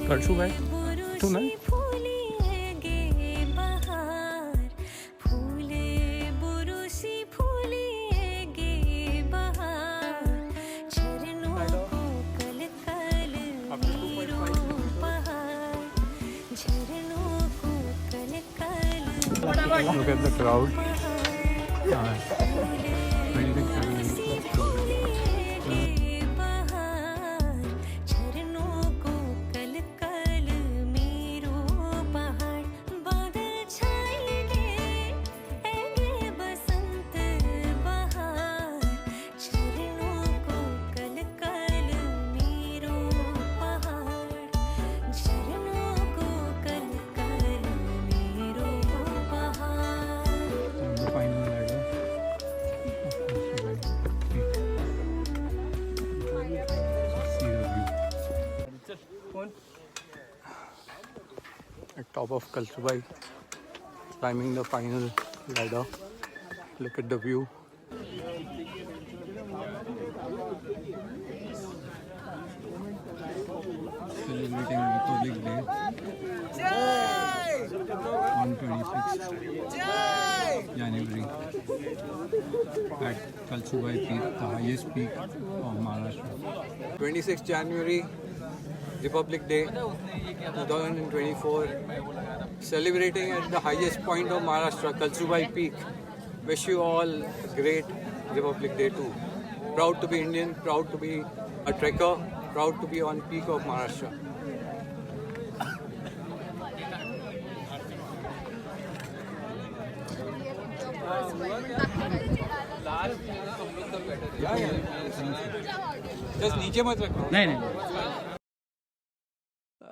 Kalsubai, tu na? Look at the crowd. At top of Kalsubai, climbing the final ladder. Look at the view. Celebrating Republic Day on 26th January at Kalsubai Peak, the highest peak of Maharashtra. 26th January, Republic Day 2024, celebrating at the highest point of Maharashtra, Kalsubai Peak. Wish you all a great Republic Day too. Proud to be Indian, proud to be a trekker, proud to be on peak of Maharashtra. Just नीचे मत रखो. नहीं.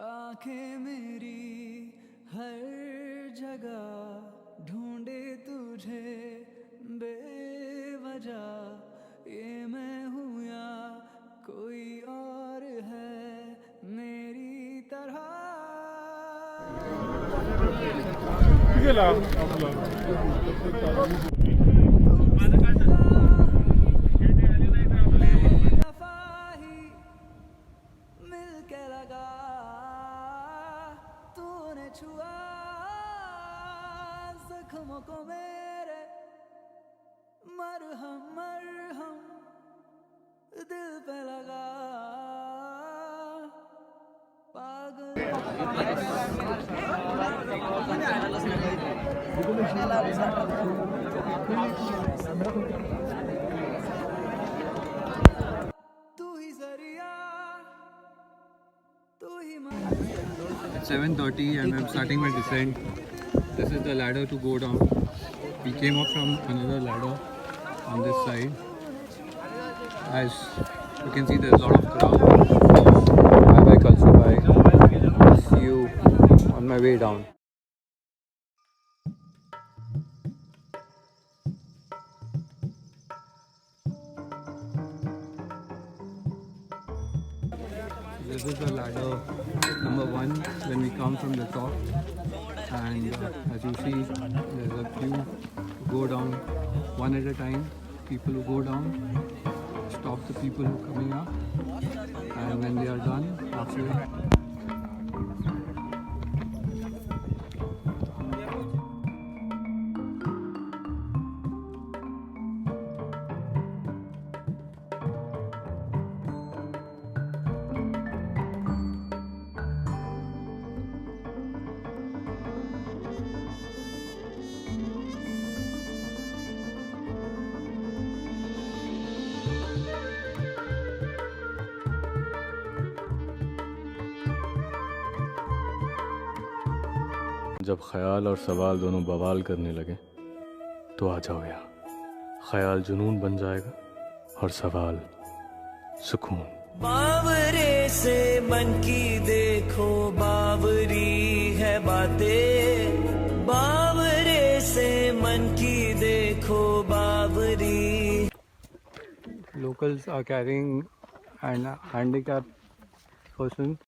आँखें मेरी हर जगह ढूंढे तुझे बेवजह, ये मैं हूँ या कोई और है मेरी तरह. It's 7:30 and I'm starting my descent. This is the ladder to go down. We came up from another ladder on this side. As you can see, there's a lot of crowd. Bye bye Kalsubai. See you on my way down. This is the ladder number 1 when we come from the top, and as you see, there's a queue to go down one at a time. People who go down stop the people who are coming up, and when they are done, halfway. जब ख्याल और सवाल दोनों बवाल करने लगे तो आ जाओ यहाँ. ख्याल जुनून बन जाएगा और सवाल सुकून. बावरे से मन की देखो बावरी है बातें, बावरे से मन की देखो बावरी. Locals are carrying and handicapped person